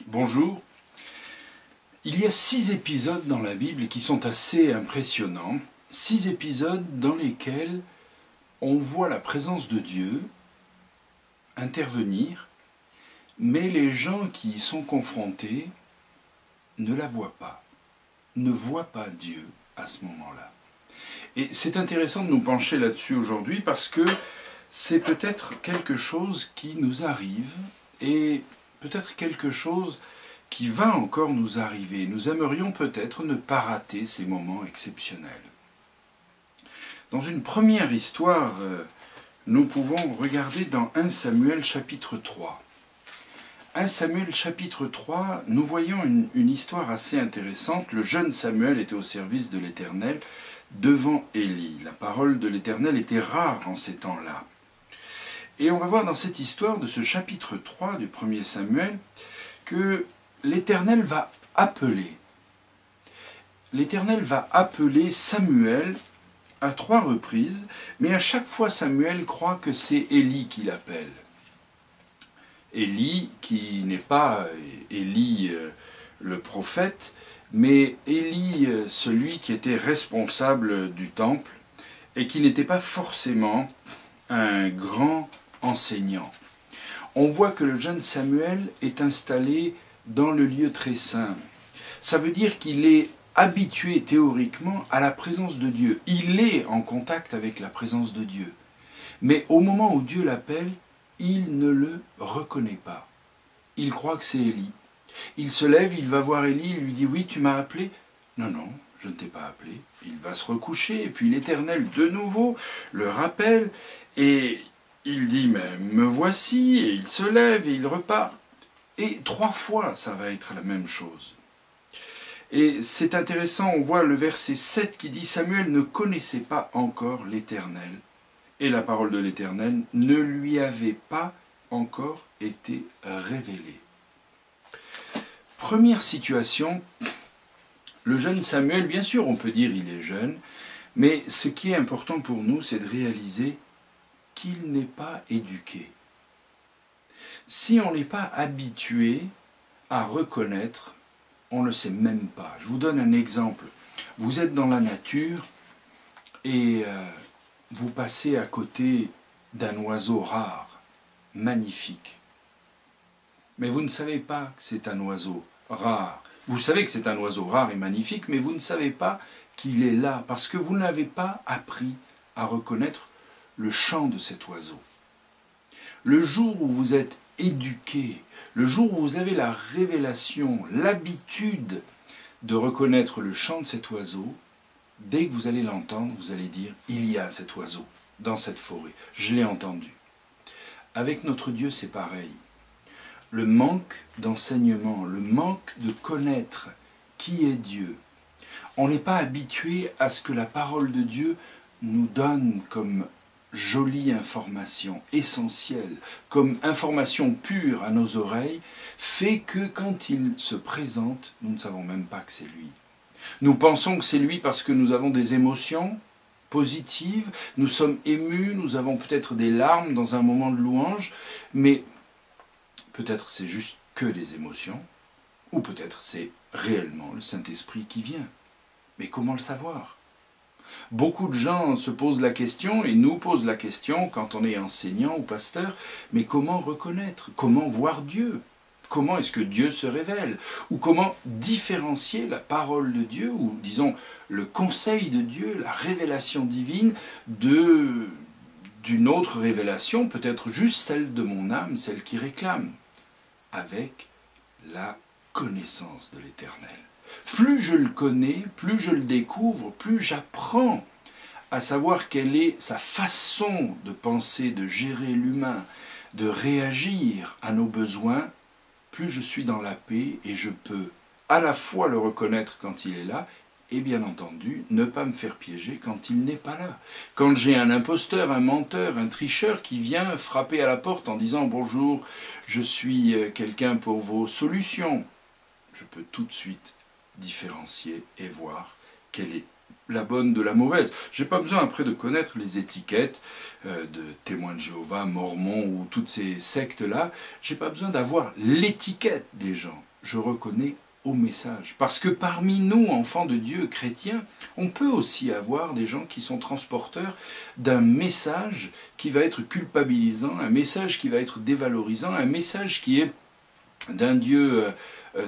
Bonjour. Il y a 6 épisodes dans la Bible qui sont assez impressionnants. 6 épisodes dans lesquels on voit la présence de Dieu intervenir, mais les gens qui y sont confrontés ne la voient pas, ne voient pas Dieu à ce moment-là. Et c'est intéressant de nous pencher là-dessus aujourd'hui parce que c'est peut-être quelque chose qui nous arrive et peut-être quelque chose qui va encore nous arriver. Nous aimerions peut-être ne pas rater ces moments exceptionnels. Dans une première histoire, nous pouvons regarder dans 1 Samuel chapitre 3. 1 Samuel chapitre 3, nous voyons une histoire assez intéressante. Le jeune Samuel était au service de l'Éternel devant Élie. La parole de l'Éternel était rare en ces temps-là. Et on va voir dans cette histoire de ce chapitre 3 du 1er Samuel que l'Éternel va appeler. L'Éternel va appeler Samuel à 3 reprises, mais à chaque fois Samuel croit que c'est Élie qui l'appelle. Élie qui n'est pas Élie le prophète, mais Élie celui qui était responsable du temple et qui n'était pas forcément un grand enseignant. On voit que le jeune Samuel est installé dans le lieu très saint. Ça veut dire qu'il est habitué théoriquement à la présence de Dieu. Il est en contact avec la présence de Dieu. Mais au moment où Dieu l'appelle, il ne le reconnaît pas. Il croit que c'est Élie. Il se lève, il va voir Élie, il lui dit « Oui, tu m'as appelé ?» ?»« Non, non, je ne t'ai pas appelé. » Il va se recoucher, et puis l'Éternel de nouveau le rappelle, et il dit « Mais me voici », et il se lève, et il repart. Et 3 fois, ça va être la même chose. Et c'est intéressant, on voit le verset 7 qui dit « Samuel ne connaissait pas encore l'Éternel, et la parole de l'Éternel ne lui avait pas encore été révélée. » Première situation, le jeune Samuel, bien sûr on peut dire il est jeune, mais ce qui est important pour nous, c'est de réaliser qu'il n'est pas éduqué. Si on n'est pas habitué à reconnaître, on ne le sait même pas. Je vous donne un exemple. Vous êtes dans la nature et vous passez à côté d'un oiseau rare, magnifique. Mais vous ne savez pas que c'est un oiseau rare. Vous savez que c'est un oiseau rare et magnifique, mais vous ne savez pas qu'il est là, parce que vous n'avez pas appris à reconnaître le chant de cet oiseau. Le jour où vous êtes éduqué, le jour où vous avez la révélation, l'habitude de reconnaître le chant de cet oiseau, dès que vous allez l'entendre, vous allez dire « il y a cet oiseau dans cette forêt, je l'ai entendu ». Avec notre Dieu, c'est pareil. Le manque d'enseignement, le manque de connaître qui est Dieu. On n'est pas habitué à ce que la parole de Dieu nous donne comme jolie information, essentielle, comme information pure à nos oreilles, fait que quand il se présente, nous ne savons même pas que c'est lui. Nous pensons que c'est lui parce que nous avons des émotions positives, nous sommes émus, nous avons peut-être des larmes dans un moment de louange, mais peut-être c'est juste que des émotions, ou peut-être c'est réellement le Saint-Esprit qui vient. Mais comment le savoir ? Beaucoup de gens se posent la question, et nous posent la question quand on est enseignant ou pasteur, mais comment reconnaître ? Comment voir Dieu ? Comment est-ce que Dieu se révèle? Ou comment différencier la parole de Dieu, ou disons le conseil de Dieu, la révélation divine, d'une autre révélation, peut-être juste celle de mon âme, celle qui réclame, avec la connaissance de l'Éternel. Plus je le connais, plus je le découvre, plus j'apprends à savoir quelle est sa façon de penser, de gérer l'humain, de réagir à nos besoins, plus je suis dans la paix et je peux à la fois le reconnaître quand il est là et bien entendu ne pas me faire piéger quand il n'est pas là. Quand j'ai un imposteur, un menteur, un tricheur qui vient frapper à la porte en disant « Bonjour, je suis quelqu'un pour vos solutions », je peux tout de suite différencier et voir quelle est la bonne de la mauvaise. Je n'ai pas besoin après de connaître les étiquettes de témoins de Jéhovah, mormons ou toutes ces sectes-là. Je n'ai pas besoin d'avoir l'étiquette des gens. je reconnais au message. Parce que parmi nous, enfants de Dieu, chrétiens, on peut aussi avoir des gens qui sont transporteurs d'un message qui va être culpabilisant, un message qui va être dévalorisant, un message qui est d'un Dieu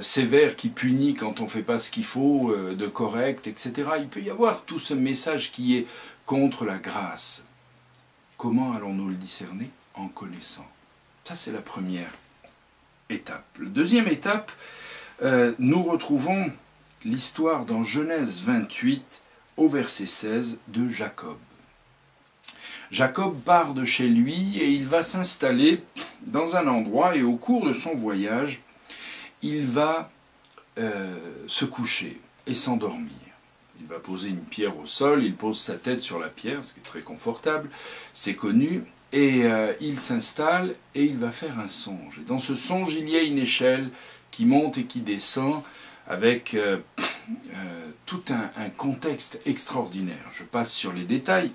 sévère qui punit quand on ne fait pas ce qu'il faut, de correct, etc. Il peut y avoir tout ce message qui est contre la grâce. Comment allons-nous le discerner? En connaissant. Ça, c'est la première étape. La deuxième étape, nous retrouvons l'histoire dans Genèse 28 au verset 16 de Jacob. Jacob part de chez lui et il va s'installer dans un endroit et au cours de son voyage, il va se coucher et s'endormir. Il va poser une pierre au sol, il pose sa tête sur la pierre, ce qui est très confortable, c'est connu, et il s'installe et il va faire un songe. Et dans ce songe, il y a une échelle qui monte et qui descend avec tout un contexte extraordinaire. Je passe sur les détails.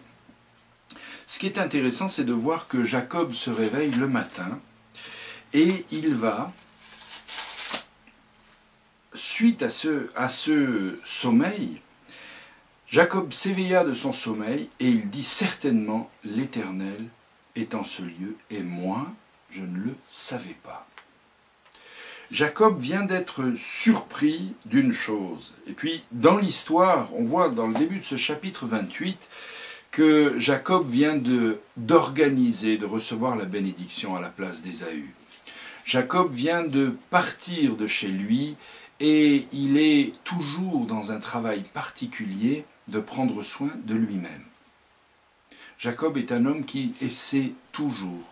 Ce qui est intéressant, c'est de voir que Jacob se réveille le matin et il va, suite à ce sommeil, Jacob s'éveilla de son sommeil et il dit certainement l'Éternel est en ce lieu et moi, je ne le savais pas. Jacob vient d'être surpris d'une chose. Et puis, dans l'histoire, on voit dans le début de ce chapitre 28 que Jacob vient d'organiser, de recevoir la bénédiction à la place d'Ésaü. Jacob vient de partir de chez lui et il est toujours dans un travail particulier de prendre soin de lui-même. Jacob est un homme qui essaie toujours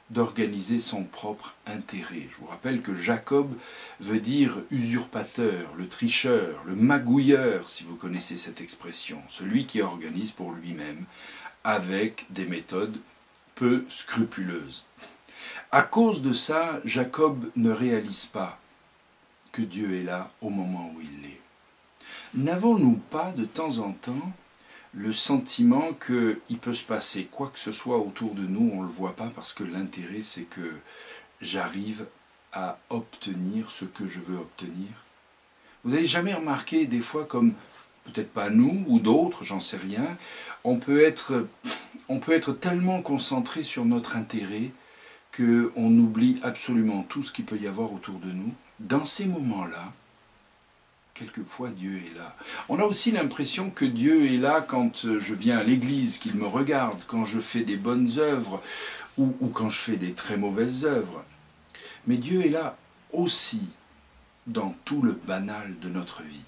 d'organiser son propre intérêt. Je vous rappelle que Jacob veut dire usurpateur, le tricheur, le magouilleur, si vous connaissez cette expression, celui qui organise pour lui-même avec des méthodes peu scrupuleuses. À cause de ça, Jacob ne réalise pas que Dieu est là au moment où il l'est. N'avons-nous pas de temps en temps le sentiment qu'il peut se passer quoi que ce soit autour de nous, on ne le voit pas parce que l'intérêt c'est que j'arrive à obtenir ce que je veux obtenir? Vous n'avez jamais remarqué des fois comme, peut-être pas nous ou d'autres, j'en sais rien, on peut être tellement concentré sur notre intérêt qu'on oublie absolument tout ce qu'il peut y avoir autour de nous. Dans ces moments-là, quelquefois Dieu est là. On a aussi l'impression que Dieu est là quand je viens à l'église, qu'il me regarde, quand je fais des bonnes œuvres ou quand je fais des très mauvaises œuvres. Mais Dieu est là aussi dans tout le banal de notre vie.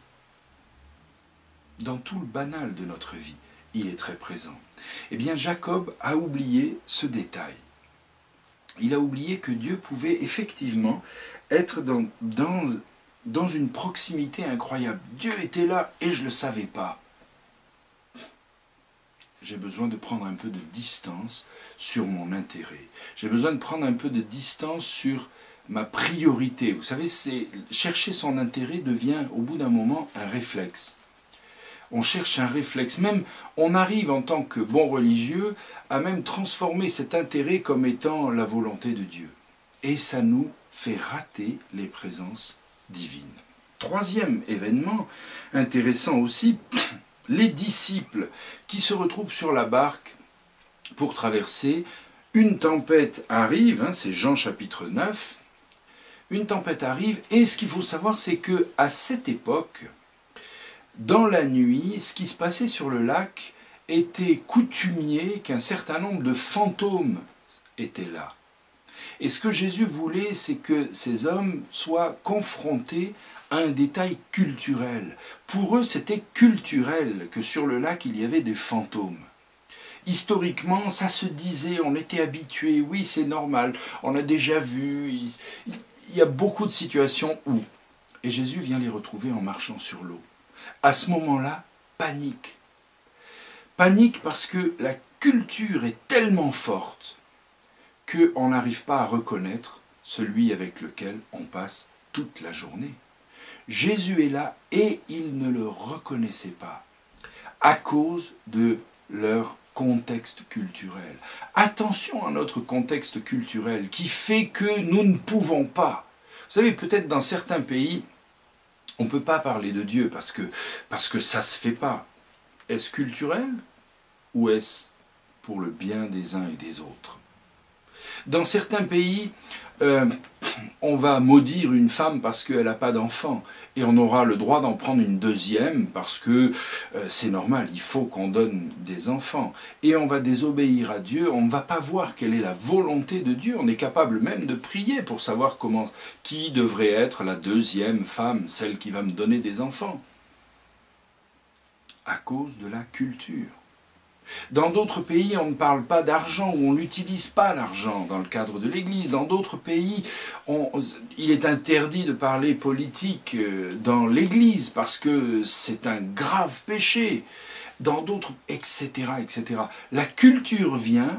Dans tout le banal de notre vie, il est très présent. Eh bien, Jacob a oublié ce détail. Il a oublié que Dieu pouvait effectivement être dans une proximité incroyable. Dieu était là et je ne le savais pas. J'ai besoin de prendre un peu de distance sur mon intérêt. J'ai besoin de prendre un peu de distance sur ma priorité. Vous savez, chercher son intérêt devient au bout d'un moment un réflexe. On cherche un réflexe. Même, on arrive en tant que bon religieux à même transformer cet intérêt comme étant la volonté de Dieu. Et ça nous fait rater les présences divines. Troisième événement intéressant aussi, les disciples qui se retrouvent sur la barque pour traverser. Une tempête arrive, c'est Jean chapitre 9, une tempête arrive et ce qu'il faut savoir c'est que à cette époque, dans la nuit, ce qui se passait sur le lac était coutumier qu'un certain nombre de fantômes étaient là. Et ce que Jésus voulait, c'est que ces hommes soient confrontés à un détail culturel. Pour eux, c'était culturel que sur le lac, il y avait des fantômes. Historiquement, ça se disait, on était habitué, oui, c'est normal, on a déjà vu, il y a beaucoup de situations où. Et Jésus vient les retrouver en marchant sur l'eau. À ce moment-là, panique. Panique parce que la culture est tellement forte qu'on n'arrive pas à reconnaître celui avec lequel on passe toute la journée. Jésus est là et ils ne le reconnaissaient pas à cause de leur contexte culturel. Attention à notre contexte culturel qui fait que nous ne pouvons pas. savez, peut-être dans certains pays, on ne peut pas parler de Dieu parce que ça ne se fait pas. Est-ce culturel ou est-ce pour le bien des uns et des autres? Dans certains pays, on va maudire une femme parce qu'elle n'a pas d'enfant, et on aura le droit d'en prendre une deuxième parce que c'est normal, il faut qu'on donne des enfants. Et on va désobéir à Dieu, on ne va pas voir quelle est la volonté de Dieu, on est capable même de prier pour savoir qui devrait être la deuxième femme, celle qui va me donner des enfants. À cause de la culture. Dans d'autres pays, on ne parle pas d'argent ou on n'utilise pas l'argent dans le cadre de l'Église. Dans d'autres pays, il est interdit de parler politique dans l'Église parce que c'est un grave péché. Dans d'autres, etc., etc. La culture vient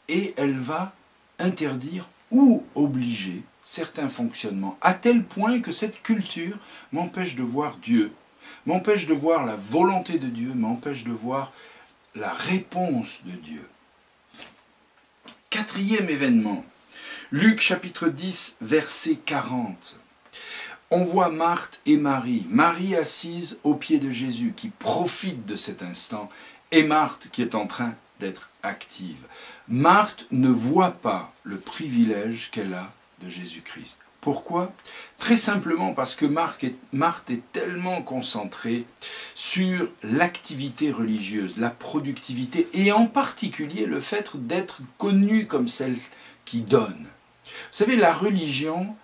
et elle va interdire ou obliger certains fonctionnements, à tel point que cette culture m'empêche de voir Dieu, m'empêche de voir la volonté de Dieu, m'empêche de voir la réponse de Dieu. Quatrième événement, Luc chapitre 10, verset 40. On voit Marthe et Marie, Marie assise aux pieds de Jésus, qui profite de cet instant, et Marthe qui est en train d'être active. Marthe ne voit pas le privilège qu'elle a de Jésus-Christ. Pourquoi? Très simplement parce que Marthe est tellement concentrée sur l'activité religieuse, la productivité, et en particulier le fait d'être connue comme celle qui donne. Vous savez, la religion,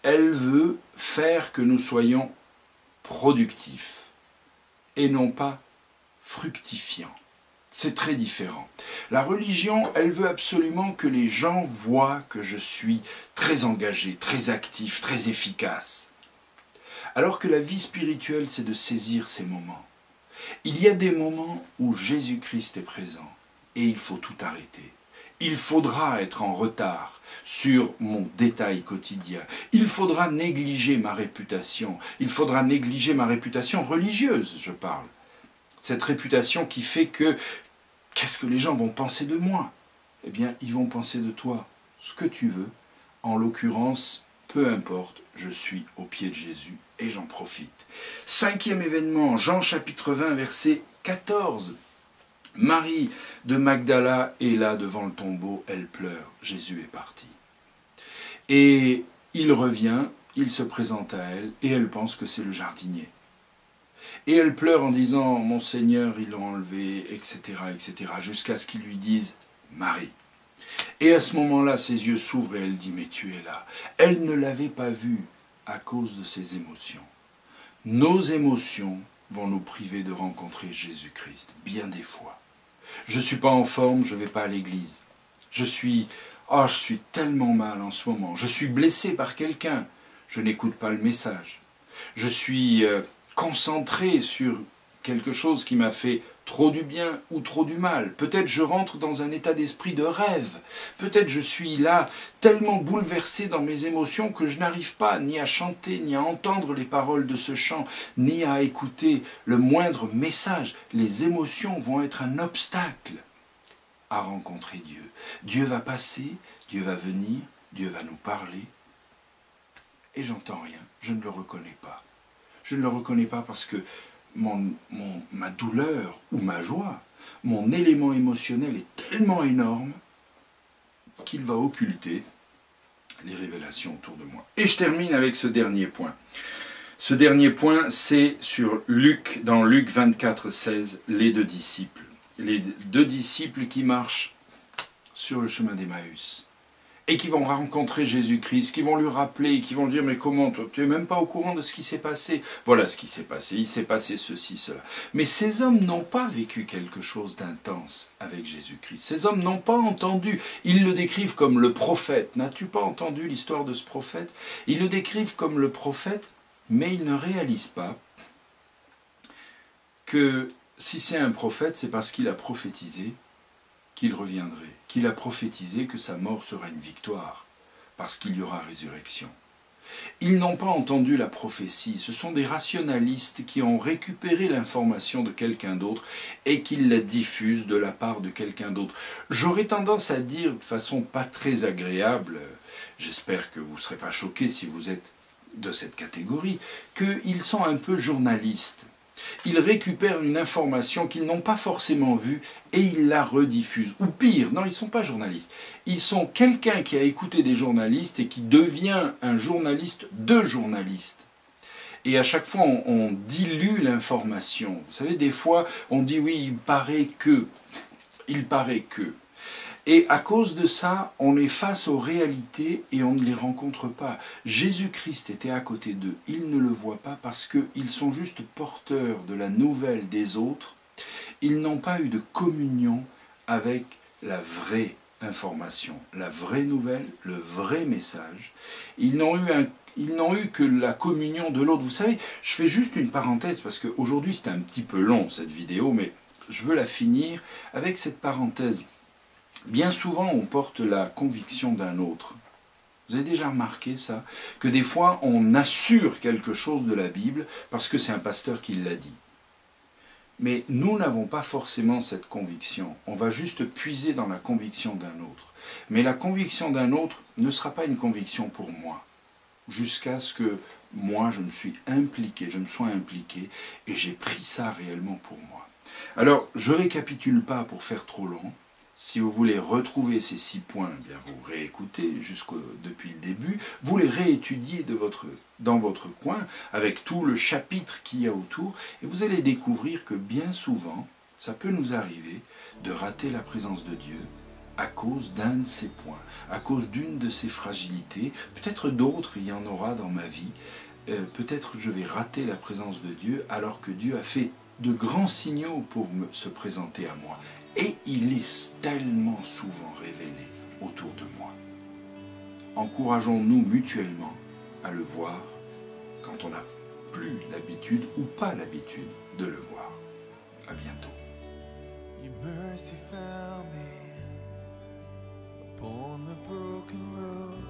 elle veut faire que nous soyons productifs et non pas fructifiants. C'est très différent. La religion, elle veut absolument que les gens voient que je suis très engagé, très actif, très efficace. Alors que la vie spirituelle, c'est de saisir ces moments. Il y a des moments où Jésus-Christ est présent et il faut tout arrêter. Il faudra être en retard sur mon détail quotidien. Il faudra négliger ma réputation. Il faudra négliger ma réputation religieuse, je parle. Cette réputation qui fait que qu'est-ce que les gens vont penser de moi? Eh bien, ils vont penser de toi ce que tu veux. En l'occurrence, peu importe, je suis au pied de Jésus et j'en profite. Cinquième événement, Jean chapitre 20, verset 14. Marie de Magdala est là devant le tombeau, elle pleure. Jésus est parti. Et il revient, il se présente à elle et elle pense que c'est le jardinier. Et elle pleure en disant « Mon Seigneur, ils l'ont enlevé, etc. etc. » jusqu'à ce qu'il lui dise « Marie ». Et à ce moment-là, ses yeux s'ouvrent et elle dit « Mais tu es là ». Elle ne l'avait pas vu à cause de ses émotions. Nos émotions vont nous priver de rencontrer Jésus-Christ, bien des fois. Je ne suis pas en forme, je ne vais pas à l'église. Je suis tellement mal en ce moment. Je suis blessé par quelqu'un, je n'écoute pas le message. Je suis concentré sur quelque chose qui m'a fait trop du bien ou trop du mal. Peut-être je rentre dans un état d'esprit de rêve. Peut-être je suis là tellement bouleversé dans mes émotions que je n'arrive pas ni à chanter, ni à entendre les paroles de ce chant, ni à écouter le moindre message. Les émotions vont être un obstacle à rencontrer Dieu. Dieu va passer, Dieu va venir, Dieu va nous parler. Et j'entends rien, je ne le reconnais pas. Je ne le reconnais pas parce que ma douleur ou ma joie, mon élément émotionnel est tellement énorme qu'il va occulter les révélations autour de moi. Et je termine avec ce dernier point. Ce dernier point, c'est sur dans Luc 24, 16, les deux disciples. Les deux disciples qui marchent sur le chemin d'Emmaüs et qui vont rencontrer Jésus-Christ, qui vont lui rappeler, qui vont lui dire « Mais comment, toi, tu n'es même pas au courant de ce qui s'est passé ?» Voilà ce qui s'est passé, il s'est passé ceci, cela. Mais ces hommes n'ont pas vécu quelque chose d'intense avec Jésus-Christ. Ces hommes n'ont pas entendu, ils le décrivent comme le prophète. N'as-tu pas entendu l'histoire de ce prophète? Ils le décrivent comme le prophète, mais ils ne réalisent pas que si c'est un prophète, c'est parce qu'il a prophétisé qu'il reviendrait, qu'il a prophétisé que sa mort sera une victoire, parce qu'il y aura résurrection. Ils n'ont pas entendu la prophétie, ce sont des rationalistes qui ont récupéré l'information de quelqu'un d'autre et qui la diffusent de la part de quelqu'un d'autre. J'aurais tendance à dire de façon pas très agréable, j'espère que vous ne serez pas choqués si vous êtes de cette catégorie qu'ils sont un peu journalistes. Ils récupèrent une information qu'ils n'ont pas forcément vue et ils la rediffusent. Ou pire, non, ils ne sont pas journalistes. Ils sont quelqu'un qui a écouté des journalistes et qui devient un journaliste de journalistes. Et à chaque fois, on dilue l'information. Vous savez, des fois, on dit oui, il paraît que. Et à cause de ça, on est face aux réalités et on ne les rencontre pas. Jésus-Christ était à côté d'eux. Ils ne le voient pas parce qu'ils sont juste porteurs de la nouvelle des autres. Ils n'ont pas eu de communion avec la vraie information, la vraie nouvelle, le vrai message. Ils n'ont eu que la communion de l'autre. Vous savez, je fais juste une parenthèse parce qu'aujourd'hui c'est un petit peu long cette vidéo, mais je veux la finir avec cette parenthèse. Bien souvent, on porte la conviction d'un autre. Vous avez déjà remarqué ça? Que des fois, on assure quelque chose de la Bible parce que c'est un pasteur qui l'a dit. Mais nous n'avons pas forcément cette conviction. On va juste puiser dans la conviction d'un autre. Mais la conviction d'un autre ne sera pas une conviction pour moi. Jusqu'à ce que moi, je me sois impliqué et j'ai pris ça réellement pour moi. Alors, je ne récapitule pas pour faire trop long. Si vous voulez retrouver ces 6 points, eh bien vous réécoutez depuis le début, vous les réétudiez dans votre coin, avec tout le chapitre qu'il y a autour, et vous allez découvrir que bien souvent, ça peut nous arriver de rater la présence de Dieu à cause d'un de ces points, à cause d'une de ces fragilités. Peut-être d'autres, il y en aura dans ma vie. Peut-être je vais rater la présence de Dieu alors que Dieu a fait de grands signaux pour se présenter à moi. Et il est tellement souvent révélé autour de moi. Encourageons-nous mutuellement à le voir quand on n'a plus l'habitude ou pas l'habitude de le voir. À bientôt. Your mercy found me upon the broken road,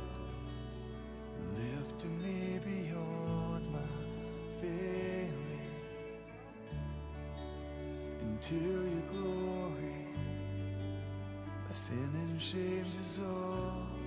lifted me beyond my failing into your glory. My sin and shame dissolved.